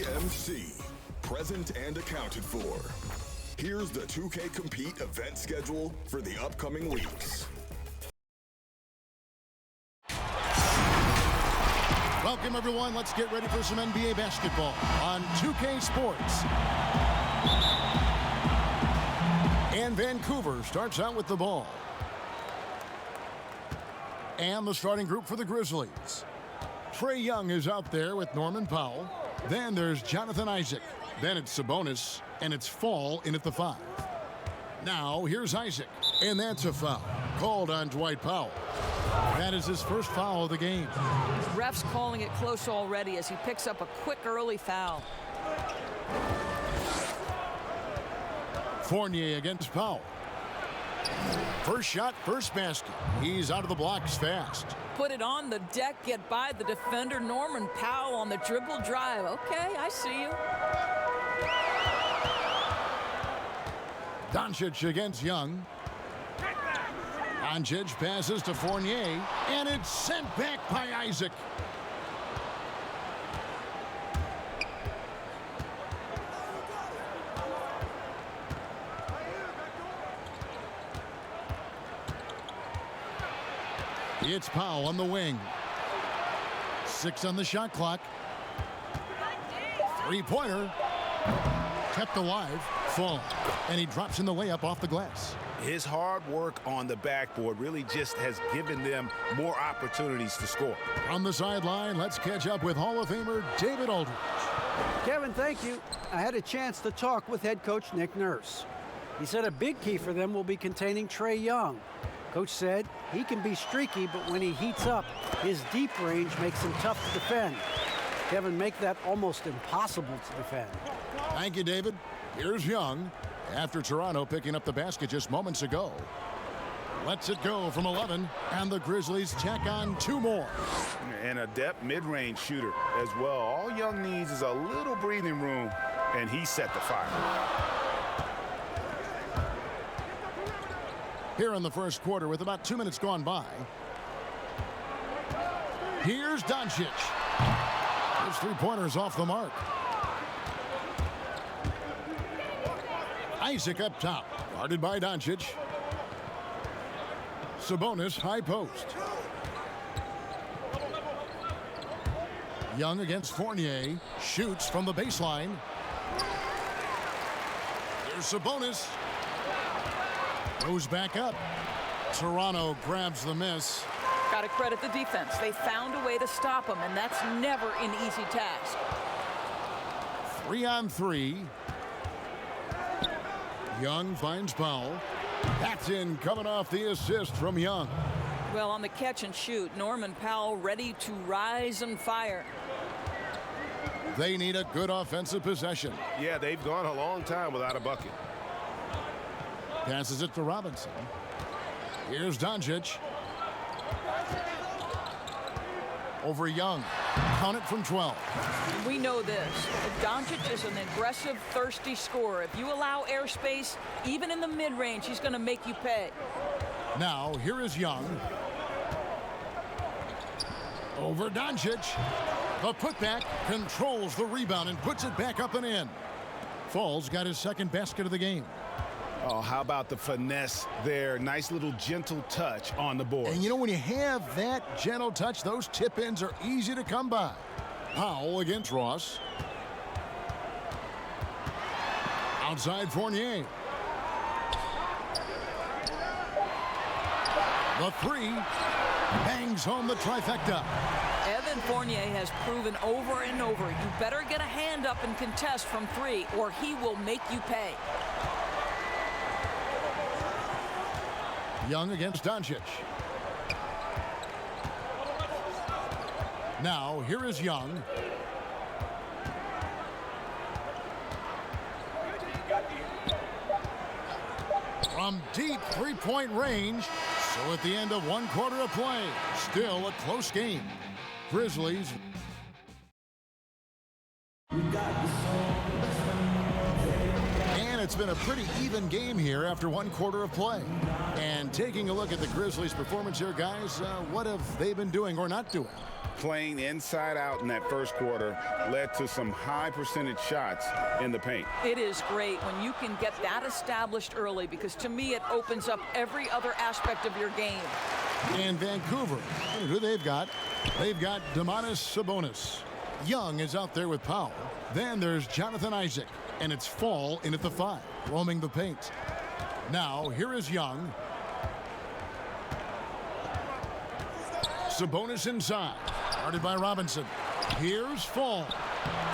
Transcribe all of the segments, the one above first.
PMC, present and accounted for. Here's the 2K Compete event schedule for the upcoming weeks. Welcome, everyone. Let's get ready for some NBA basketball on 2K Sports. And Vancouver starts out with the ball. And the starting group for the Grizzlies. Trae Young is out there with Norman Powell. Then there's Jonathan Isaac. Then it's Sabonis, and it's Fall in at the 5. Now, here's Isaac, and that's a foul called on Dwight Powell. That is his first foul of the game. Refs calling it close already as he picks up a quick early foul. Fournier against Powell. First shot, first basket. He's out of the blocks fast. Put it on the deck, get by the defender. Norman Powell on the dribble drive. Okay, I see you. Doncic against Young. Doncic passes to Fournier, and it's sent back by Isaac. It's Powell on the wing. 6 on the shot clock. Three-pointer. Kept alive. Fall. And he drops in the layup off the glass. His hard work on the backboard really just has given them more opportunities to score. On the sideline, let's catch up with Hall of Famer David Aldridge. Kevin, thank you. I had a chance to talk with head coach Nick Nurse. He said a big key for them will be containing Trae Young. Coach said he can be streaky, but when he heats up, his deep range makes him tough to defend. Kevin, make that almost impossible to defend. Thank you, David. Here's Young after Toronto picking up the basket just moments ago. Lets it go from 11, and the Grizzlies tack on 2 more. And adept mid-range shooter as well. All Young needs is a little breathing room, and he set the fire. Here in the first quarter with about 2 minutes gone by. Here's Doncic. His three-pointers off the mark. Isaac up top, guarded by Doncic. Sabonis high post. Young against Fournier. Shoots from the baseline. Here's Sabonis. Goes back up. Toronto grabs the miss. Got to credit the defense. They found a way to stop him, and that's never an easy task. 3-on-3. Young finds Powell. That's in, coming off the assist from Young. Well, on the catch and shoot, Norman Powell ready to rise and fire. They need a good offensive possession. Yeah, they've gone a long time without a bucket. Passes it to Robinson. Here's Doncic. Over Young. Count it from 12. We know this. Doncic is an aggressive, thirsty scorer. If you allow airspace, even in the mid-range, he's going to make you pay. Now, here is Young. Over Doncic. The putback controls the rebound and puts it back up and in. Fall's got his second basket of the game. Oh, how about the finesse there? Nice little gentle touch on the board. And you know, when you have that gentle touch, those tip-ins are easy to come by. Powell against Ross. Outside Fournier. The 3 bangs home the trifecta. Evan Fournier has proven over and over, you better get a hand up and contest from 3 or he will make you pay. Young against Doncic. Now, here is Young. From deep three-point range. So at the end of 1 quarter of play, still a close game. Grizzlies. And it's been a pretty even game here after 1 quarter of play. And taking a look at the Grizzlies' performance here, guys, what have they been doing or not doing? playing inside out in that first quarter led to some high percentage shots in the paint. It is great when you can get that established early, because to me it opens up every other aspect of your game. And Vancouver, who they've got? They've got Domantas Sabonis. Young is out there with Powell. Then there's Jonathan Isaac, and it's Fall in at the 5, roaming the paint. Now, here is Young. Sabonis inside, guarded by Robinson. Here's Fall.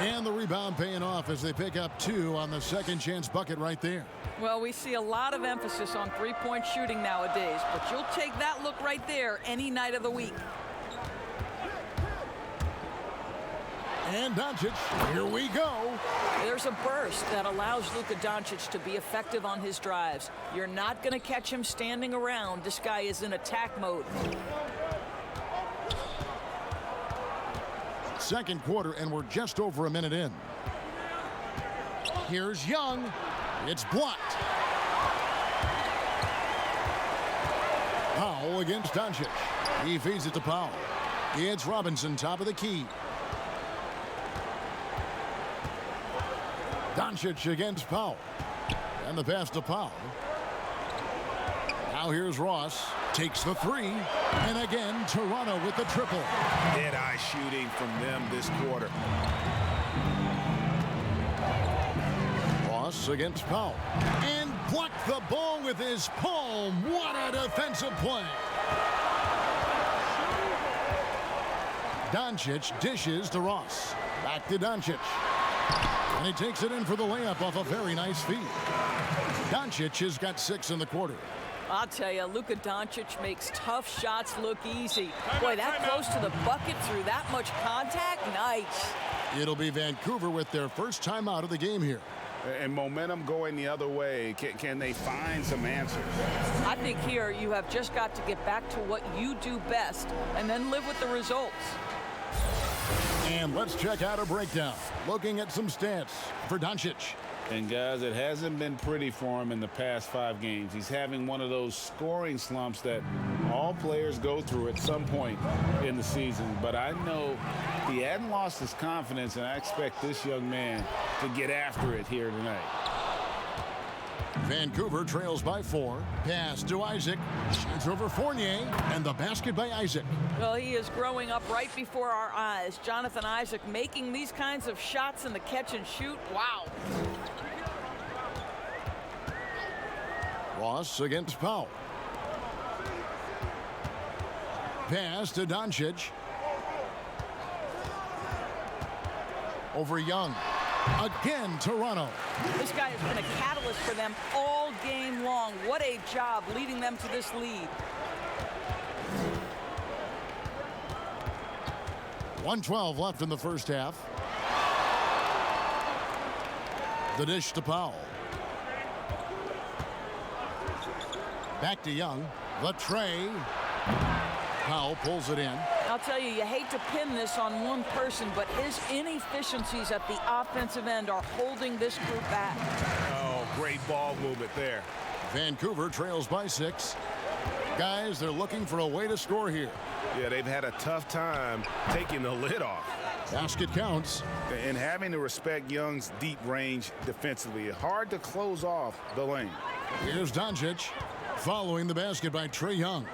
And the rebound paying off as they pick up 2 on the second chance bucket right there. Well, we see a lot of emphasis on three-point shooting nowadays, but you'll take that look right there any night of the week. And Doncic, here we go. There's a burst that allows Luka Doncic to be effective on his drives. You're not going to catch him standing around. This guy is in attack mode. Second quarter, and we're just over a minute in. Here's Young. It's blocked. Powell against Doncic. He feeds it to Powell. It's Robinson, top of the key. Doncic against Powell. And the pass to Powell. Now here's Ross. Takes the 3. And again, Toronto with the triple. Dead-eye shooting from them this quarter. Ross against Powell. And blocked the ball with his palm. What a defensive play. Doncic dishes to Ross. Back to Doncic. And he takes it in for the layup off a very nice feed. Doncic has got 6 in the quarter. I'll tell you, Luka Doncic makes tough shots look easy. Boy, that close to the bucket through that much contact, nice. It'll be Vancouver with their first time out of the game here. And momentum going the other way. Can they find some answers? I think here you have just got to get back to what you do best and then live with the results. And let's check out a breakdown. Looking at some stats for Doncic. And guys, it hasn't been pretty for him in the past 5 games. He's having one of those scoring slumps that all players go through at some point in the season. But I know he hadn't lost his confidence, and I expect this young man to get after it here tonight. Vancouver trails by 4. Pass to Isaac. Shoots over Fournier. And the basket by Isaac. Well, he is growing up right before our eyes. Jonathan Isaac making these kinds of shots in the catch and shoot. Wow. Ross against Powell. Pass to Doncic. Over Young. Again, Toronto. This guy has been a catalyst for them all game long. What a job leading them to this lead. 1:12 left in the first half. The dish to Powell. Back to Young. The tray. Powell pulls it in. I'll tell you, you hate to pin this on one person, but his inefficiencies at the offensive end are holding this group back. Oh, great ball movement there. Vancouver trails by 6. Guys, they're looking for a way to score here. Yeah, they've had a tough time taking the lid off. Basket counts. And having to respect Young's deep range defensively. Hard to close off the lane. Here's Doncic. Following the basket by Trae Young.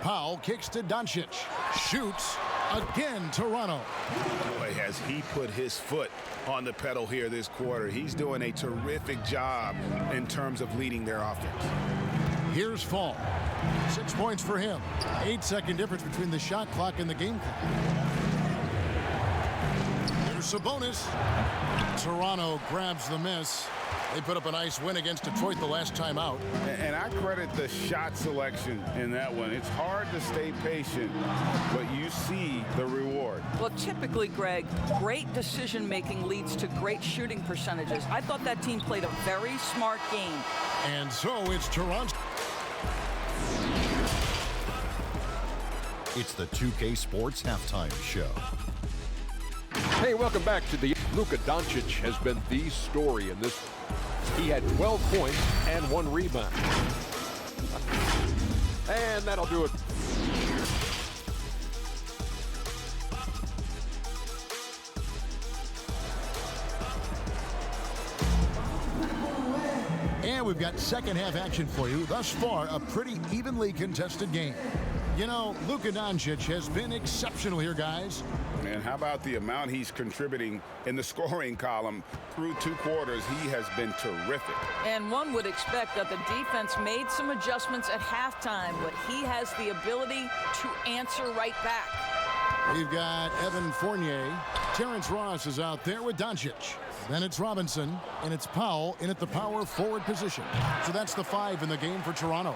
Powell kicks to Doncic. Shoots. Again, Toronto. Boy, has he put his foot on the pedal here this quarter. He's doing a terrific job in terms of leading their offense. Here's Fall. 6 points for him. 8-second difference between the shot clock and the game clock. Here's Sabonis. Toronto grabs the miss. They put up a nice win against Detroit the last time out. And I credit the shot selection in that one. It's hard to stay patient, but you see the reward. Well, typically, Greg, great decision-making leads to great shooting percentages. I thought that team played a very smart game. And so it's Toronto. It's the 2K Sports Halftime Show. Hey, welcome back to the Luka Doncic has been the story in this. He had 12 points and 1 rebound. And that'll do it And we've got second half action for you. Thus far, a pretty evenly contested game. You know, Luka Doncic has been exceptional here, guys. And how about the amount he's contributing in the scoring column through 2 quarters? He has been terrific. And one would expect that the defense made some adjustments at halftime, but he has the ability to answer right back. We've got Evan Fournier. Terrence Ross is out there with Doncic. Then it's Robinson, and it's Powell in at the power forward position. So that's the 5 in the game for Toronto.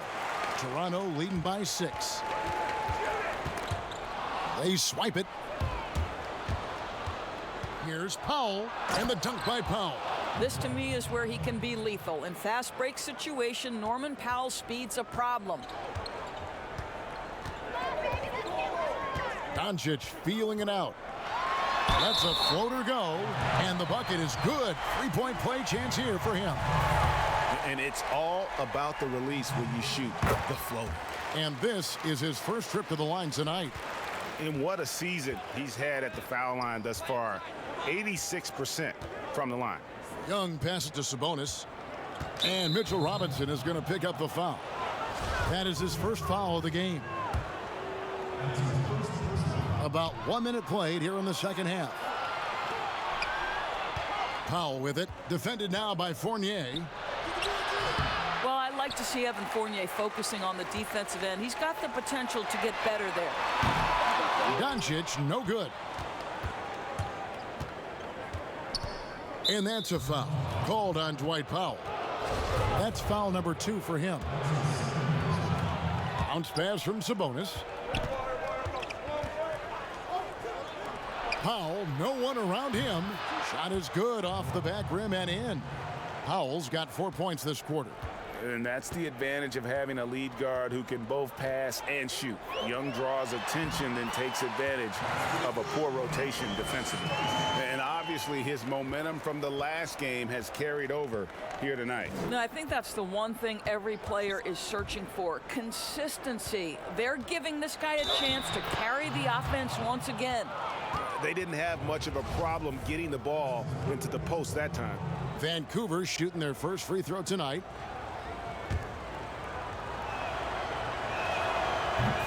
Toronto leading by 6. They swipe it. Here's Powell, and the dunk by Powell. This, to me, is where he can be lethal. In fast break situation, Norman Powell's speed's a problem. Doncic feeling it out. Lets a floater go, and the bucket is good. 3-point play chance here for him. And it's all about the release when you shoot the floater. And this is his first trip to the line tonight. And what a season he's had at the foul line thus far. 86% from the line. Young passes to Sabonis. And Mitchell Robinson is going to pick up the foul. That is his first foul of the game. About 1 minute played here in the second half. Powell with it. Defended now by Fournier. Well, I like to see Evan Fournier focusing on the defensive end. He's got the potential to get better there. Doncic, no good. And that's a foul called on Dwight Powell. That's foul number 2 for him. Bounce pass from Sabonis. Powell, no one around him. Shot is good off the back rim and in. Powell's got 4 points this quarter. And that's the advantage of having a lead guard who can both pass and shoot. Young draws attention, then takes advantage of a poor rotation defensively. And obviously his momentum from the last game has carried over here tonight. No, I think that's the one thing every player is searching for. Consistency. They're giving this guy a chance to carry the offense once again. They didn't have much of a problem getting the ball into the post that time. Vancouver shooting their first free throw tonight.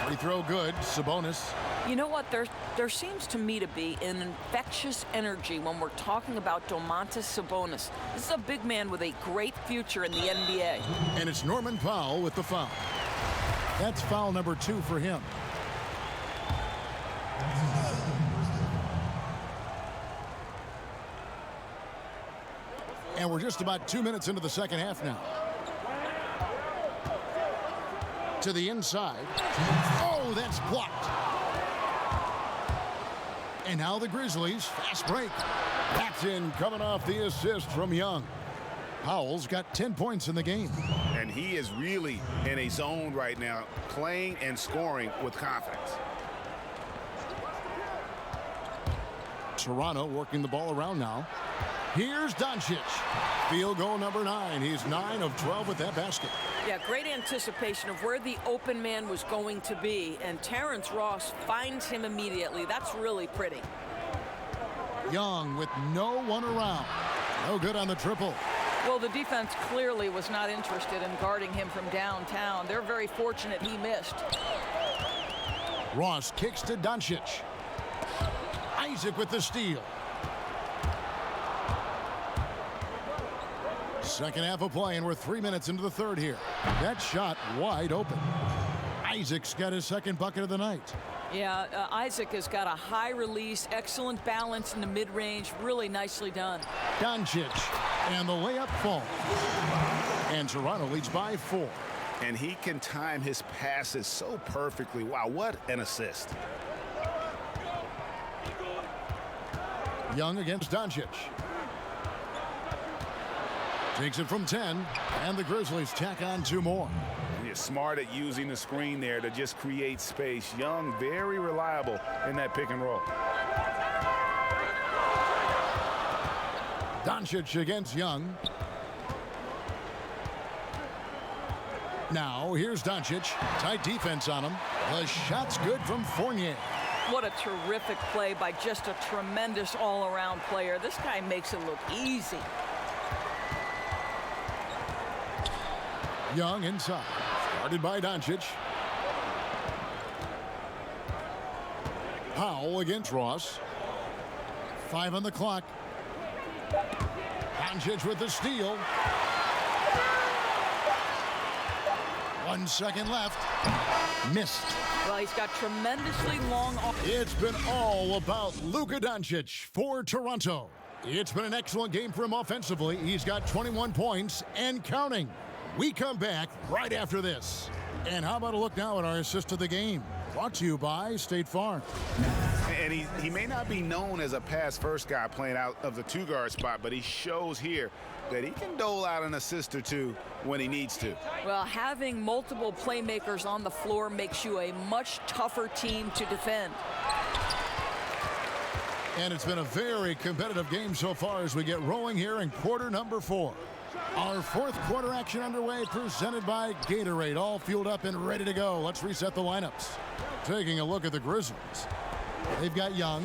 Free throw good. Sabonis. You know what? There seems to me to be an infectious energy when we're talking about Domantas Sabonis. This is a big man with a great future in the NBA. And it's Norman Powell with the foul. That's foul number 2 for him. And we're just about 2 minutes into the second half now. To the inside. Oh, that's blocked. And now the Grizzlies, fast break. That's in, coming off the assist from Young. Powell's got 10 points in the game. And he is really in a zone right now, playing and scoring with confidence. Toronto working the ball around now. Here's Doncic. Field goal number 9. He's 9 of 12 with that basket. Yeah, great anticipation of where the open man was going to be, and Terrence Ross finds him immediately. That's really pretty. Young with no one around. No good on the triple. Well, the defense clearly was not interested in guarding him from downtown. They're very fortunate he missed. Ross kicks to Doncic. Isaac with the steal. Second half of play, and we're 3 minutes into the third here. That shot wide open. Isaac's got his second bucket of the night. Yeah, Isaac has got a high release, excellent balance in the mid-range, really nicely done. Doncic, and the layup falls. And Toronto leads by 4. And he can time his passes so perfectly. Wow, what an assist. Young against Doncic. Takes it from 10, and the Grizzlies tack on 2 more. He's smart at using the screen there to just create space. Young, very reliable in that pick and roll. Doncic against Young. Now, here's Doncic. Tight defense on him. The shot's good from Fournier. What a terrific play by just a tremendous all-around player. This guy makes it look easy. Young inside. Guarded by Doncic. Powell against Ross. 5 on the clock. Doncic with the steal. 1 second left. Missed. Well, he's got tremendously long arms. It's been all about Luka Doncic for Toronto. It's been an excellent game for him offensively. He's got 21 points and counting. We come back right after this. And how about a look now at our assist of the game? Brought to you by State Farm. And he may not be known as a pass-first guy playing out of the two-guard spot, but he shows here that he can dole out an assist or two when he needs to. Well, having multiple playmakers on the floor makes you a much tougher team to defend. And it's been a very competitive game so far as we get rolling here in quarter number 4. Our fourth quarter action underway, presented by Gatorade, all fueled up and ready to go. Let's reset the lineups. Taking a look at the Grizzlies. They've got Young.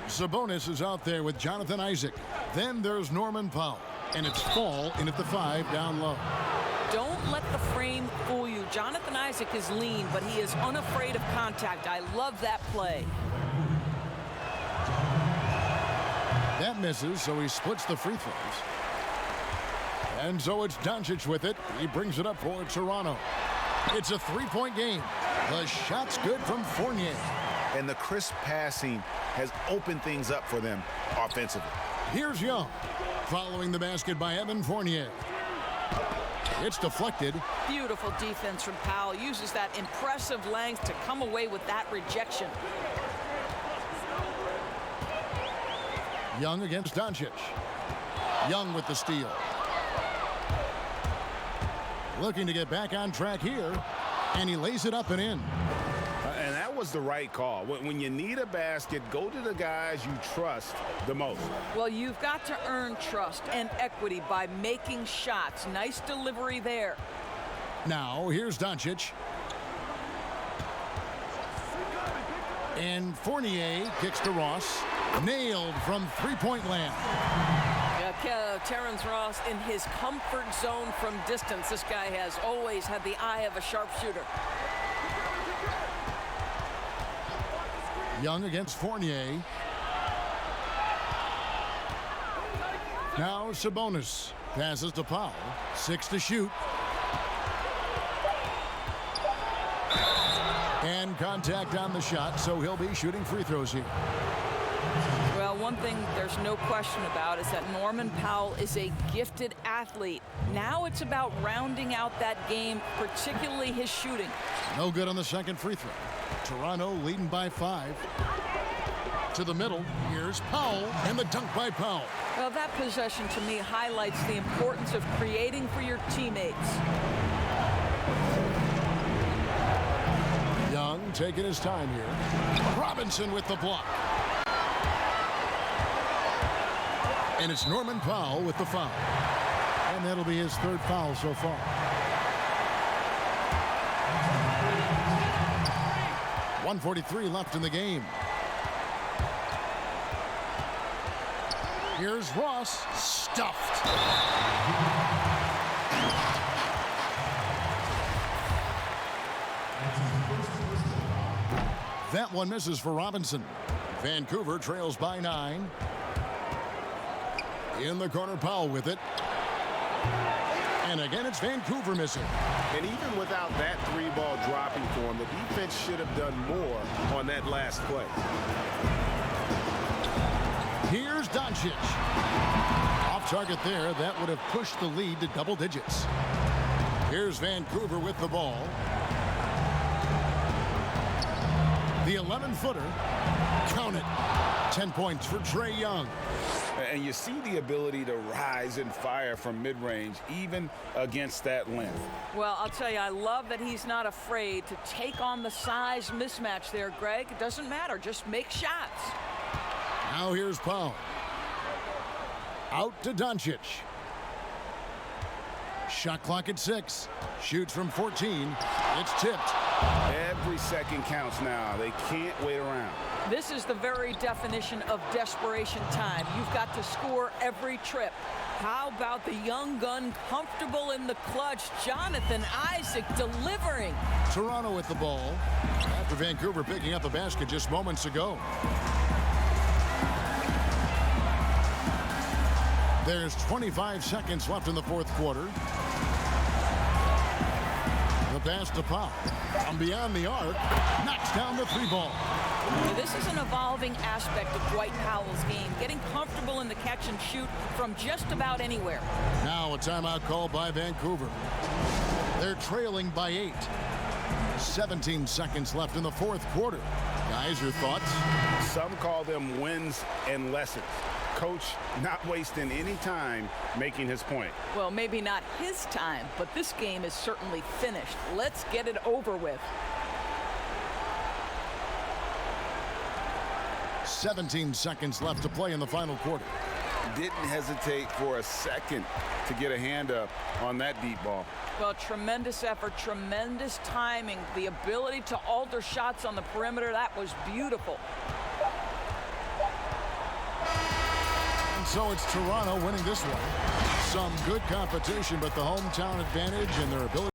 Sabonis is out there with Jonathan Isaac. Then there's Norman Powell. And it's Fall in at the 5 down low. Don't let the frame fool you. Jonathan Isaac is lean, but he is unafraid of contact. I love that play. That misses, so he splits the free throws. And so it's Doncic with it. He brings it up for Toronto. It's a 3-point game. The shot's good from Fournier. And the crisp passing has opened things up for them offensively. Here's Young, following the basket by Evan Fournier. It's deflected. Beautiful defense from Powell. Uses that impressive length to come away with that rejection. Young against Doncic. Young with the steal. Looking to get back on track here, and he lays it up and in. And that was the right call. When you need a basket, go to the guys you trust the most. Well, you've got to earn trust and equity by making shots. Nice delivery there. Now, here's Doncic. And Fournier kicks to Ross. Nailed from three-point land. Terrence Ross in his comfort zone from distance. This guy has always had the eye of a sharpshooter. Young against Fournier. Now Sabonis passes to Powell. 6 to shoot. And contact on the shot, so he'll be shooting free throws here. Well, one thing there's no question about is that Norman Powell is a gifted athlete. Now it's about rounding out that game, particularly his shooting. No good on the second free throw. Toronto leading by 5. To the middle, here's Powell, and the dunk by Powell. Well, that possession to me highlights the importance of creating for your teammates. Young taking his time here. Robinson with the block. And it's Norman Powell with the foul. And that'll be his 3rd foul so far. .143 left in the game. Here's Ross, stuffed. That one misses for Robinson. Vancouver trails by 9. In the corner, Powell with it. And again, it's Vancouver missing. And even without that 3-ball dropping for him, the defense should have done more on that last play. Here's Doncic. Off target there. That would have pushed the lead to double digits. Here's Vancouver with the ball. The 11-footer. Count it. 10 points for Trae Young. And you see the ability to rise and fire from mid-range, even against that length. Well, I'll tell you, I love that he's not afraid to take on the size mismatch there, Greg. It doesn't matter. Just make shots. Now here's Powell. Out to Doncic. Shot clock at 6. Shoots from 14. It's tipped. Every second counts now. They can't wait around. This is the very definition of desperation time. You've got to score every trip. How about the young gun comfortable in the clutch? Jonathan Isaac delivering. Toronto with the ball after Vancouver picking up a basket just moments ago. There's 25 seconds left in the fourth quarter. The pass to Powell. From beyond the arc, knocks down the three ball. This is an evolving aspect of Dwight Powell's game, getting comfortable in the catch and shoot from just about anywhere. Now a timeout called by Vancouver. They're trailing by 8. 17 seconds left in the fourth quarter. Guys, your thoughts? Some call them wins and lessons. Coach not wasting any time making his point. Well, maybe not his time, but this game is certainly finished. Let's get it over with. 17 seconds left to play in the final quarter. Didn't hesitate for a second to get a hand up on that deep ball. Well, tremendous effort, tremendous timing, the ability to alter shots on the perimeter. That was beautiful. And so it's Toronto winning this one. Some good competition, but the hometown advantage and their ability